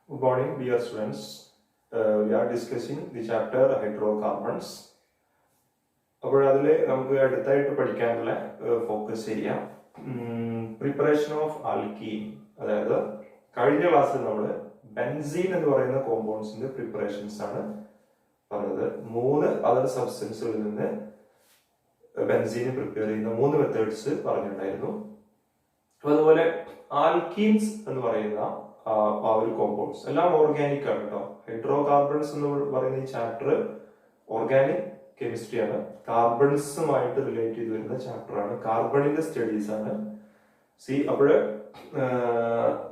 Good morning, dear students. We are discussing the chapter hydrocarbons. അപ്പോൾ അതിൽ നമുക്ക് അടുത്തായിട്ട് പഠിക്കാനുള്ള ഫോക്കസ് ചെയ്യാം പ്രിപ്പറേഷൻ ഓഫ് ആൽക്കീൻ. അതായത് കഴിഞ്ഞ ക്ലാസ്സിൽ നമ്മൾ ബെൻസീൻ എന്ന് പറയുന്ന കോമ്പൗണ്ട്സിന്റെ പ്രിപ്പറേഷൻസ് ആണ് പറഞ്ഞത്. 3 അതർ സബ്സ്റ്റൻസുകളിൽ നിന്ന് ബെൻസീൻ പ്രിപ്പയർ ചെയ്യുന്ന 3 മെത്തേഡ്സ് പറഞ്ഞിട്ടുണ്ടായിരുന്നു. അതുപോലെ ആൽക്കീൻസ് എന്ന് പറയുന്ന ആ ഒരു കോമ്പൗണ്ട്സ് എല്ലാം ഓർഗാനിക് ആണ് കേട്ടോ. ഹൈഡ്രോകാർബൺസ് എന്ന് പറയുന്ന ഈ ചാപ്റ്റർ ഓർഗാനിക് കെമിസ്ട്രി ആണ്. കാർബൺസുമായിട്ട് റിലേറ്റ് ചെയ്ത് വരുന്ന ചാപ്റ്റർ ആണ്. കാർബണിന്റെ സ്റ്റഡീസ് ആണ്. അപ്പോഴ്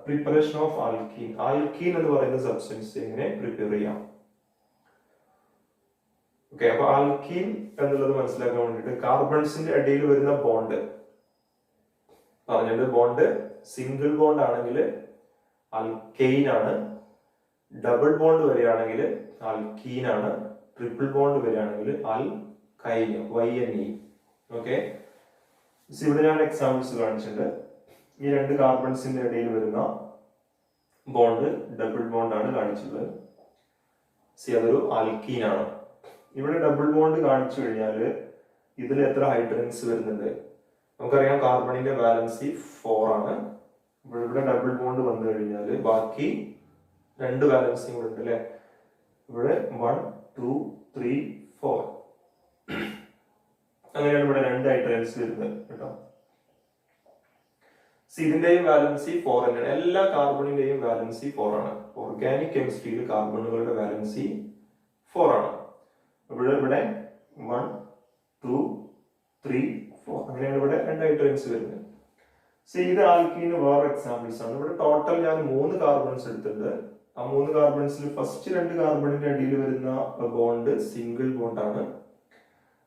പ്രിപ്പറേഷൻ ഓഫ് ആൽക്കീൻ. ആൽക്കീൻ എന്ന് പറയുന്ന സബ്സ്റ്റൻസ് എങ്ങനെ പ്രിപ്പയർ ചെയ്യാം? ഓക്കെ, അപ്പൊ ആൽക്കീൻ എന്നുള്ളത് മനസ്സിലാക്കാൻ വേണ്ടിയിട്ട് കാർബൺസിന്റെ ഇടയിൽ വരുന്ന ബോണ്ട് പറഞ്ഞിട്ട്, ബോണ്ട് സിംഗിൾ ബോണ്ട് ആണെങ്കിൽ ആൽക്കെയിൻ ആണ്, ഡബിൾ ബോണ്ട് വരികയാണെങ്കിൽ ആൽക്കീൻ ആണ്, ട്രിപ്പിൾ ബോണ്ട് വരികയാണെങ്കിൽ ആൽക്കൈൻ, YNE. ഓക്കെ, ഇവിടെ ഞാൻ എക്സാമ്പിൾസ് കാണിച്ചിട്ടുണ്ട്. ഈ 2 കാർബൺസിന്റെ ഇടയിൽ വരുന്ന ബോണ്ട് ഡബിൾ ബോണ്ട് ആണ് കാണിച്ചിട്ടുള്ളത്. അതൊരു ആൽക്കീൻ ആണ്. ഇവിടെ ഡബിൾ ബോണ്ട് കാണിച്ചു കഴിഞ്ഞാൽ ഇതിൽ എത്ര ഹൈഡ്രജൻസ് വരുന്നുണ്ട്? നമുക്കറിയാം കാർബണിന്റെ വാലൻസി 4 ആണ്. ഇവിടെ ഡബിൾ ബോണ്ട് വന്നു കഴിഞ്ഞാൽ ബാക്കി 2 വാലൻസിയും കൂടെ ഉണ്ട് അല്ലെ. ഇവിടെ 1 2 3 4 അങ്ങനെയാണ് ഇവിടെ 2 ഹൈഡ്രജൻസ് വരുന്നത് കേട്ടോ. ഇതിന്റെയും വാലൻസി 4 തന്നെയാണ്. എല്ലാ കാർബണിന്റെയും വാലൻസി 4 ആണ്. ഓർഗാനിക് കെമിസ്ട്രിയിൽ കാർബണുകളുടെ വാലൻസി 4 ആണ്. ഇവിടെ 1 2 3 4 അങ്ങനെയാണ് ഇവിടെ 2 ഹൈഡ്രജൻസ് വരുന്നത്. ഇത് ആൽക്കീന് വേറെ എക്സാമ്പിൾസ് ആണ്. ഇവിടെ ടോട്ടൽ ഞാൻ 3 കാർബൺസ് എടുത്തിട്ടുണ്ട്. ആ 3 കാർബൺസിൽ ഫസ്റ്റ് 2 കാർബണിന്റെ അടിയിൽ വരുന്ന ബോണ്ട് സിംഗിൾ ബോണ്ട് ആണ്.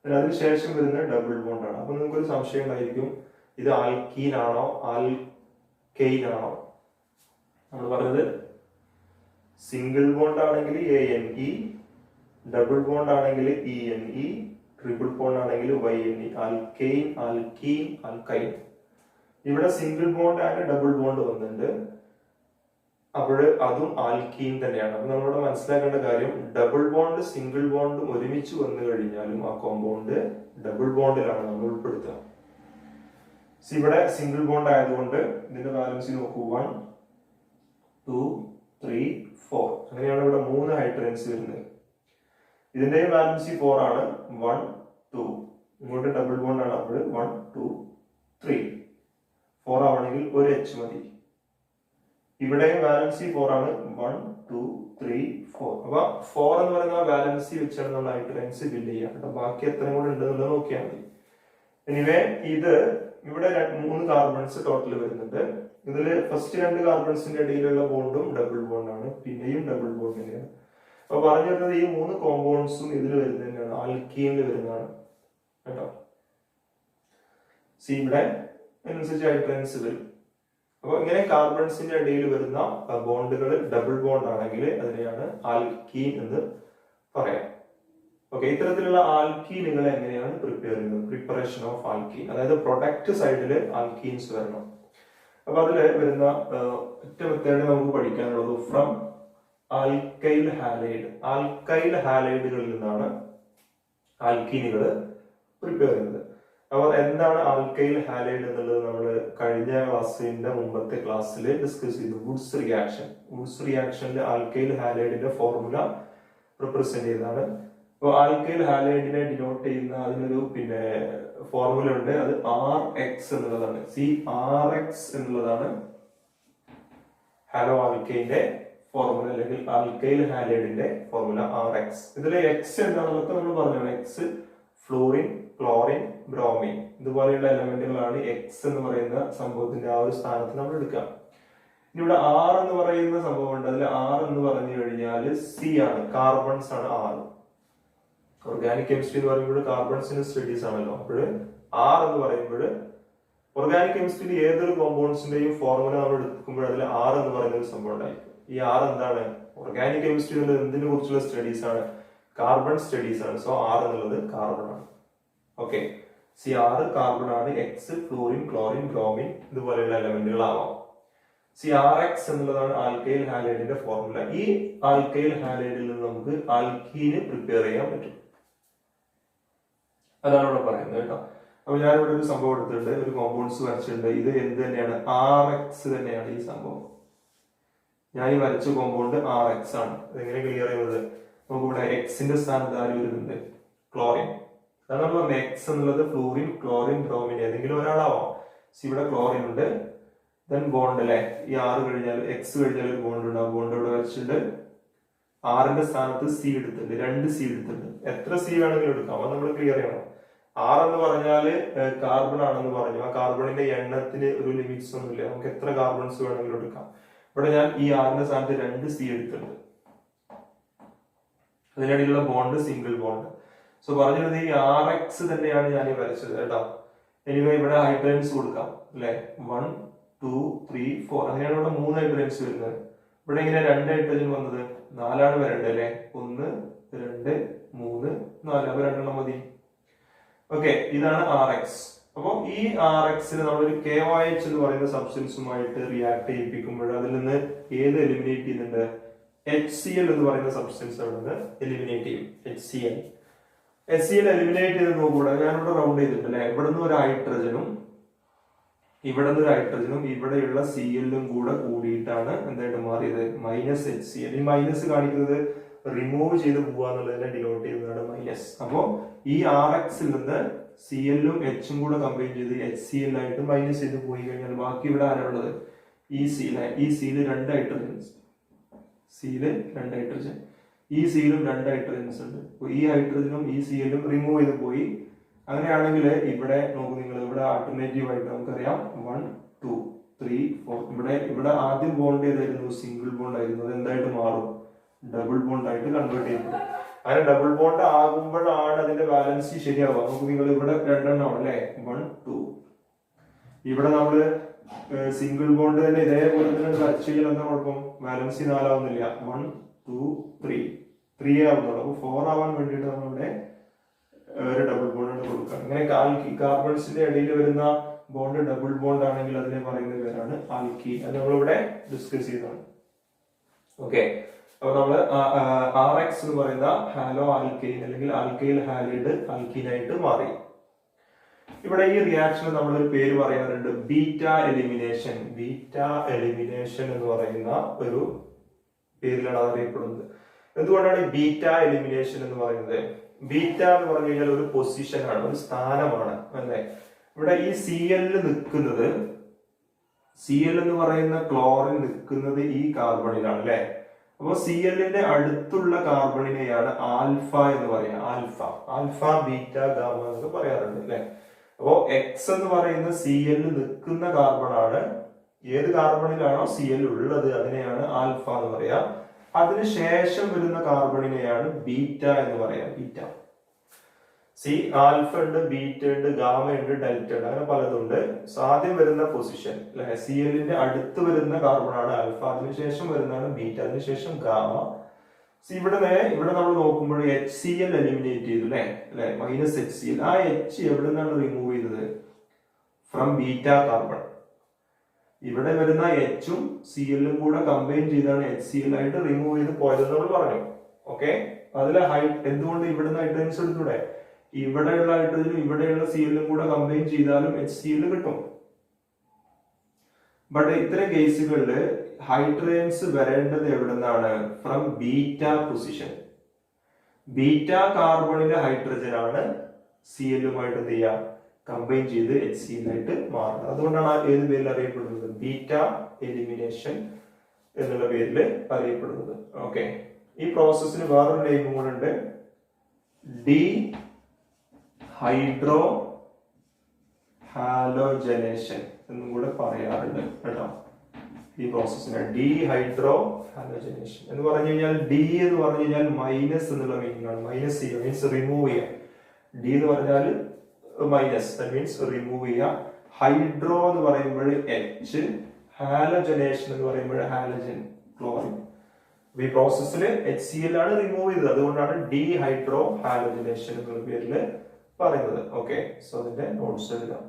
അതിനുശേഷം വരുന്ന ഡബിൾ ബോണ്ട് ആണ്. അപ്പൊ നിങ്ങൾക്കൊരു സംശയം ഉണ്ടായിരിക്കും, ഇത് ആൽക്കീൻ ആണോ ആൽക്കെയിൻ ആണോ? നമ്മൾ പറഞ്ഞത് സിംഗിൾ ബോണ്ട് ആണെങ്കിൽ ANE, ഡബിൾ ബോണ്ട് ആണെങ്കിൽ ENE, ട്രിപ്പിൾ ബോണ്ട് ആണെങ്കിൽ YNE. Alkane, alkene, alkyne. ഇവിടെ single bond and double bond വന്നിട്ടുണ്ട്. അപ്പോൾ അതും ആൽക്കീൻ തന്നെയാണ്. അപ്പൊ നമ്മളിവിടെ മനസ്സിലാക്കേണ്ട കാര്യം, ഡബിൾ ബോണ്ട് സിംഗിൾ ബോണ്ടും ഒരുമിച്ച് വന്നു കഴിഞ്ഞാലും ആ കോമ്പൗണ്ട് ഡബിൾ ബോണ്ടിലാണ് നമ്മൾ ഉൾപ്പെടുത്തുക. ഇവിടെ സിംഗിൾ ബോണ്ട് ആയതുകൊണ്ട് ഇതിന്റെ വാലൻസി നോക്കൂ, 1 2 3 4 അങ്ങനെയാണ് ഇവിടെ 3 ഹൈഡ്രജൻസ് വരുന്നത്. ഇതിന്റെയും വാലൻസി 4 ആണ്. 1 2 ഇങ്ങോട്ട് ഡബിൾ ബോണ്ട് ആണ്. അപ്പോൾ 1 2 3 4 ആവണമെങ്കിൽ ഒരു H മതി. ഇവിടെയും വാലൻസി 4 ആണ്. 1 2 3 4. അപ്പൊ 4 എന്ന് പറയുന്ന വാലൻസി വെച്ചാണ് നമ്മൾ ഹൈഡ്രജൻസ് ബിൽഡ് ചെയ്യുക. ബാക്കി എത്രയും കൂടെ ഉണ്ടെന്നുള്ളത് നോക്കിയാൽ മതി. എനിവേ ഇത് ഇവിടെ 3 കാർബൺസ് ടോട്ടൽ വരുന്നുണ്ട്. ഇതിൽ ഫസ്റ്റ് 2 കാർബൺസിന്റെ ഇടയിലുള്ള ബോണ്ടും ഡബിൾ ബോണ്ടാണ്, പിന്നെയും ഡബിൾ ബോണ്ട് തന്നെയാണ്. അപ്പൊ പറഞ്ഞു വരുന്നത് ഈ 3 കോമ്പൗണ്ട്സും ഇതിൽ വരുന്നത് തന്നെയാണ്, ആൽക്കീനിൽ വരുന്നതാണ് കേട്ടോ. ഇവിടെ അതിനനുസരിച്ച് ഹൈഡ്രജൻസ് വരും. അപ്പൊ ഇങ്ങനെ കാർബൺസിന്റെ ഇടയിൽ വരുന്ന ബോണ്ടുകൾ ഡബിൾ ബോണ്ട് ആണെങ്കിൽ അതിനെയാണ് ആൽക്കീൻ എന്ന് പറയാം. ഓക്കെ, ഇത്തരത്തിലുള്ള ആൽക്കീനുകൾ എങ്ങനെയാണ് പ്രിപ്പയർ ചെയ്യുന്നത്? പ്രിപ്പറേഷൻ ഓഫ് ആൽക്കീൻ, അതായത് പ്രൊഡക്റ്റ് സൈഡിൽ ആൽക്കീൻസ് വരണം. അപ്പൊ അതിൽ വരുന്ന ഒറ്റ മെത്തേഡ് നമുക്ക് പഠിക്കാനുള്ളത് ഫ്രം ആൽക്കൈൽ ഹാലൈഡ്. ആൽക്കൈൽ ഹാലൈഡുകളിൽ നിന്നാണ് ആൽക്കീനുകൾ പ്രിപ്പയർ ചെയ്യുന്നത്. അപ്പോൾ എന്താണ് ആൽക്കൈൽ ഹാലൈഡ് എന്നുള്ളത് നമ്മൾ കഴിഞ്ഞ ക്ലാസ്സിന്റെ മുമ്പത്തെ ക്ലാസ്സിൽ ഡിസ്കസ് ചെയ്തു. Wurtz reaction. വുഡ്സ് റിയാക്ഷനിൽ ആൽക്കൈൽ ഹാലൈഡിന്റെ ഫോർമുല റിപ്രസെന്റ് ചെയ്തതാണ്. അപ്പോൾ ആൽക്കൈൽ ഹാലൈഡിനെ ഡിനോട്ട് ചെയ്യുന്ന അതിനൊരു ഫോർമുല ഉണ്ട്. അത് RX എന്നുള്ളതാണ്. RX എന്നുള്ളതാണ് ഹാലോ ആൽക്കൈന്റെ ഫോർമുല, അല്ലെങ്കിൽ ആൽക്കൈൽ ഹാലൈഡിന്റെ ഫോർമുല RX. ഇതിലെ X എന്താണെന്നൊക്കെ നമ്മൾ പറഞ്ഞാണ്. X ഫ്ലോറിൻ, ക്ലോറിൻ, ബ്രോമിൻ ഇതുപോലെയുള്ള എലമെന്റുകളാണ് X എന്ന് പറയുന്ന സംഭവത്തിന്റെ ആ ഒരു സ്ഥാനത്ത് നമ്മൾ എടുക്കുക. ഇനി ഇവിടെ R എന്ന് പറയുന്ന സംഭവം ഉണ്ട്. അതിൽ R എന്ന് പറഞ്ഞു കഴിഞ്ഞാൽ C ആണ്, കാർബൺസ് ആണ് R. ഓർഗാനിക് കെമിസ്ട്രി എന്ന് പറയുമ്പോൾ കാർബൺസിന്റെ സ്റ്റഡീസ് ആണല്ലോ. അപ്പോൾ R എന്ന് പറയുമ്പോൾ ഓർഗാനിക് കെമിസ്ട്രിയിൽ ഏതൊരു കോമ്പൗണ്ട്സിന്റെയും ഫോർമുല നമ്മൾ എടുക്കുമ്പോൾ അതിൽ R എന്ന് പറയുന്ന ഒരു സംഭവം ഉണ്ടായിരിക്കും. ഈ R എന്താണ്? ഓർഗാനിക് കെമിസ്ട്രിയിൽ എന്തിനെ കുറിച്ചുള്ള സ്റ്റഡീസ് ആണ്? കാർബൺ സ്റ്റഡീസ് ആണ്. സോ R എന്നുള്ളത് കാർബൺ ആണ്. ഓക്കെ, R കാർബൺ ആണ്. X ഫ്ലോറിൻ, ക്ലോറിൻ, ബ്രോമിൻ ഇതുപോലെയുള്ള എലമെന്റുകളാവാം. CRX എന്നുള്ളതാണ് ആൽക്കൈൽ ഹാലൈഡിന്റെ ഫോർമുല. ഈ ആൽക്കൈൽ ഹാലൈഡിൽ നിന്ന് നമുക്ക് ആൽക്കീന് പ്രിപ്പയർ ചെയ്യാൻ പറ്റും. അതാണ് ഇവിടെ പറയുന്നത് കേട്ടോ. അപ്പൊ ഞാനിവിടെ ഒരു സംഭവം എടുത്തിട്ടുണ്ട്, ഒരു കോമ്പൗണ്ട്സ് വരച്ചിട്ടുണ്ട്. ഇത് എന്ത് തന്നെയാണ്? RX തന്നെയാണ് ഈ സംഭവം. ഞാൻ ഈ വരച്ച കോമ്പൗണ്ട് RX ആണ്. അതെങ്ങനെ ക്ലിയർ ചെയ്യുന്നത്? നമുക്കിവിടെ എക്സിന്റെ സ്ഥാനത്ത് ആര് വരുന്നുണ്ട്? ക്ലോറിൻ. അതാണ് നമ്മൾ പറഞ്ഞത് എക്സ് എന്നുള്ളത് ഫ്ലൂറിൻ, ക്ലോറിൻ, ബ്രോമിൻ ഏതെങ്കിലും ഒരാളാവാം. ഇവിടെ ക്ലോറിൻ ഉണ്ട്. ദെൻ ബോണ്ട് അല്ലെ, ഈ R കഴിഞ്ഞാൽ എക്സ് കഴിഞ്ഞാൽ ഒരു ബോണ്ട് ഉണ്ട്. ആ ബോണ്ട് ഇവിടെ വെച്ചിട്ടുണ്ട്. ആറിന്റെ സ്ഥാനത്ത് C എടുത്തിട്ടുണ്ട്, 2 C എടുത്തിട്ടുണ്ട്. എത്ര C വേണമെങ്കിലും എടുക്കാം, അത് നമ്മൾ ക്ലിയർ ചെയ്യണം. R എന്ന് പറഞ്ഞാല് കാർബൺ ആണെന്ന് പറഞ്ഞു. ആ കാർബണിന്റെ എണ്ണത്തിന് ഒരു ലിമിറ്റ്സ് ഒന്നുമില്ല, നമുക്ക് എത്ര കാർബൺസ് വേണമെങ്കിലും എടുക്കാം. ഇവിടെ ഞാൻ ഈ ആറിന്റെ സ്ഥാനത്ത് 2 C എടുത്തിട്ടുണ്ട്. അതിനിടയിലുള്ള ബോണ്ട് സിംഗിൾ ബോണ്ട്. സോ പറഞ്ഞിരുന്നത് ഈ RX തന്നെയാണ് ഞാൻ ഈ വരച്ചത് കേട്ടോ. എനിവേ ഇവിടെ ഹൈഡ്രജൻസ് കൊടുക്കാം അല്ലെ, 1 2 3 4 അങ്ങനെയാണ് ഇവിടെ 3 ഹൈഡ്രജൻസ് വരുന്നത്. ഇവിടെ ഇങ്ങനെ 2 ഹൈഡ്രജൻ വന്നത് 4 വരണ്ടേ അല്ലെ, 1 2 3 4, അപ്പൊ 2 മതി. ഓക്കെ, ഇതാണ് RX. അപ്പൊ ഈ RX നമ്മളൊരു KOH എന്ന് പറയുന്ന സബ്സ്റ്റൻസുമായിട്ട് റിയാക്ട് ചെയ്യിപ്പിക്കുമ്പോൾ അതിൽ നിന്ന് ഏത് എലിമിനേറ്റ് ചെയ്യുന്നുണ്ട്? HCl എന്ന് പറയുന്ന സബ്സ്റ്റൻസ് അവിടെ നിന്ന് എലിമിനേറ്റ് ചെയ്യും. HCl എലിമിനേറ്റ് ചെയ്ത് നോക്കൂടെ, ഞാനിവിടെ റൗണ്ട് ചെയ്തിട്ടുണ്ട് അല്ലെ. ഇവിടെ നിന്ന് ഒരു ഹൈഡ്രജനും ഇവിടെ നിന്ന് ഒരു ഹൈഡ്രജനും ഇവിടെയുള്ള Cl-ഉം കൂടെ കൂടിയിട്ടാണ് എന്തായിട്ട് മാറിയത്? -HCl. ഈ മൈനസ് കാണിക്കുന്നത് റിമൂവ് ചെയ്ത് പോവുക എന്നുള്ളതിനെ ഡിനോട്ട് ചെയ്യുന്നതാണ് മൈനസ്. അപ്പോ ഈ RX-ൽ നിന്ന് Cl-ഉം H-ഉം കൂടെ കമ്പൈൻ ചെയ്ത് HCl ആയിട്ട് മൈനസ് ചെയ്ത് പോയി കഴിഞ്ഞാൽ ബാക്കി ഇവിടെ ആരാണുള്ളത്? ഈ Cl. ഈ Cl 2 ഹൈഡ്രജൻസ്, Cl 2 ഹൈഡ്രജൻ, ഈ Cl-ഉം 2 ഹൈഡ്രജൻസ് ഉണ്ട്. ഈ ഹൈഡ്രജനും ഈ Cl-ഉം റിമൂവ് ചെയ്ത് പോയി. അങ്ങനെയാണെങ്കിൽ ഇവിടെ നോക്കൂ നിങ്ങൾ, ഇവിടെ ആൾട്ടർനേറ്റീവ് ആയിട്ട് നമുക്കറിയാം 1 2 3 4. ഇവിടെ ആദ്യം ബോണ്ട് ഏതായിരുന്നു? സിംഗിൾ ബോണ്ട് ആയിരുന്നു. അത് എന്തായിട്ട് മാറും? ഡബിൾ ബോണ്ട് ആയിട്ട് കൺവേർട്ട് ചെയ്യപ്പെടും. അങ്ങനെ ഡബിൾ ബോണ്ട് ആകുമ്പോഴാണ് അതിന്റെ ബാലൻസി ശരിയാവുക. നമുക്ക് നിങ്ങൾ ഇവിടെ 2 എണ്ണമാണ് അല്ലെ, 1 2. ഇവിടെ നമ്മള് സിംഗിൾ ബോണ്ട് തന്നെ ഇതേപോലെ തന്നെ ടച്ച് ചെയ്യാൻ എന്താ കുഴപ്പം? ബാലൻസി 4 ആവുന്നില്ല. 1 2 3 3 ആവുന്നുള്ളൂ. അപ്പൊ 4 ആവാൻ വേണ്ടിയിട്ട് നമ്മളിവിടെ ഒരു ഡബിൾ ബോണ്ട് കൊടുക്കുക. അങ്ങനെ കാർബൺസിന്റെ ഇടയിൽ വരുന്ന ബോണ്ട് ഡബിൾ ബോണ്ട് ആണെങ്കിൽ അതിനെ പറയുന്ന പേരാണ് ആൽക്കീൻ. അത് നമ്മളിവിടെ ഡിസ്കസ് ചെയ്തതാണ്. ഓക്കെ, അപ്പൊ നമ്മള് RX എന്ന് പറയുന്ന ഹാലോ ആൽക്കൈൻ അല്ലെങ്കിൽ ആൽക്കൈൽ ഹാലൈഡ് ആൽക്കീനായിട്ട് മാറി. ഇവിടെ ഈ റിയാക്ഷൻ നമ്മളൊരു പേര് പറയാറുണ്ട്, ബീറ്റ എലിമിനേഷൻ. ബീറ്റ എലിമിനേഷൻ എന്ന് പറയുന്ന ഒരു പേരിലാണ് അറിയപ്പെടുന്നത്. എന്തുകൊണ്ടാണ് ബീറ്റ എലിമിനേഷൻ എന്ന് പറയുന്നത്? ബീറ്റ എന്ന് പറഞ്ഞു കഴിഞ്ഞാൽ ഒരു പൊസിഷൻ ആണ്, ഒരു സ്ഥാനമാണ് അല്ലെ. ഇവിടെ ഈ Cl നിൽക്കുന്നത്, Cl എന്ന് പറയുന്ന ക്ലോറിൻ നിൽക്കുന്നത് ഈ കാർബണിലാണ് അല്ലെ. അപ്പൊ Cl-ന്റെ അടുത്തുള്ള കാർബണിനെയാണ് ആൽഫ എന്ന് പറയാം. ആൽഫ ബീറ്റ ഗാമ എന്നൊക്കെ പറയാറുണ്ട് അല്ലെ. അപ്പോ X എന്ന് പറയുന്ന Cl നിൽക്കുന്ന കാർബണാണ്. ഏത് കാർബണിലാണോ Cl ഉള്ളത് അതിനെയാണ് ആൽഫ എന്ന് പറയാ. അതിനുശേഷം വരുന്ന കാർബണിനെയാണ് ബീറ്റ എന്ന് പറയാം. ബീറ്റ. ആൽഫ ഉണ്ട്, ബീറ്റ ഉണ്ട്, ഗാമ ഉണ്ട്, ഡെൽറ്റ ഉണ്ട്, അങ്ങനെ പലതുണ്ട്. ആദ്യം വരുന്ന പൊസിഷൻ അല്ലെ, Cl-ന്റെ അടുത്ത് വരുന്ന കാർബണാണ് ആൽഫ, അതിനുശേഷം വരുന്നതാണ് ബീറ്റ, അതിനുശേഷം ഗാമ. ഇവിടെ നമ്മൾ നോക്കുമ്പോൾ HCl എലിമിനേറ്റ് ചെയ്തു അല്ലെ, -HCl. ആ H എവിടെ നിന്നാണ് റിമൂവ് ചെയ്തത്? From beta carbon. ഇവിടെ വരുന്ന H-ഉം Cl-ഉം കൂടെ കമ്പൈൻ ചെയ്താണ് HCl ആയിട്ട് റിമൂവ് ചെയ്ത് പോയതെന്ന് നമ്മൾ പറഞ്ഞു. ഓക്കെ, അതിലെ എന്തുകൊണ്ട് ഇവിടുന്ന് ഹൈഡ്രജൻസ് എടുത്തൂടെ? ഇവിടെയുള്ള ഹൈഡ്രജനും ഇവിടെയുള്ള Cl-ഉം കൂടെ കമ്പൈൻ ചെയ്താലും HCl കിട്ടും. ബട്ട് ഇത്തരം കേസുകളിൽ ഹൈഡ്രജൻസ് വരേണ്ടത് എവിടെ നിന്നാണ്? From beta position. ബീറ്റ കാർബണിലെ ഹൈഡ്രജൻ ആണ് Cl-ഉമായിട്ട് എന്ത് ചെയ്യുക? കമ്പൈൻ ചെയ്ത് HCl ആയിട്ട് മാറുന്നത്. അതുകൊണ്ടാണ് ഏത് പേരിൽ അറിയപ്പെടുന്നത്? ബീറ്റ എലിമിനേഷൻ എന്നുള്ള പേരിൽ അറിയപ്പെടുന്നത്. ഓക്കെ, ഈ പ്രോസസ്സിന് വേറൊരു നെയിം കൂടെ ഉണ്ട്, ഡി ഹൈഡ്രോ ഹാലോജനേഷൻ എന്നും കൂടെ പറയാറുണ്ട് കേട്ടോ. ഈ പ്രോസസ്സിന് ഡീഹൈഡ്രോ ഹാലോജനേഷൻ എന്ന് പറഞ്ഞു കഴിഞ്ഞാൽ, ഡി എന്ന് പറഞ്ഞു കഴിഞ്ഞാൽ മൈനസ് എന്നുള്ള മീനിങ് ആണ്. മൈനസ് ചെയ്യുക മീൻസ് റിമൂവ് ചെയ്യുക. ഡി എന്ന് പറഞ്ഞാൽ മൈനസ്, ദാറ്റ് മീൻസ് റിമൂവ് ചെയ്യുക. ഹൈഡ്രോ എന്ന് പറയുമ്പോൾ H, ഹാലോജനേഷൻ എന്ന് പറയുമ്പോൾ ഹാലജൻ, ക്ലോറിൻ. ഈ പ്രോസസ്സിൽ HCl ആണ് റിമൂവ് ചെയ്തത്. അതുകൊണ്ടാണ് ഡീഹൈഡ്രോ ഹാലോജനേഷൻ എന്നുള്ള പേരിൽ പറയുന്നത്. ഓക്കെ, സോ അതിന്റെ നോട്ട്സ് എഴുതാം.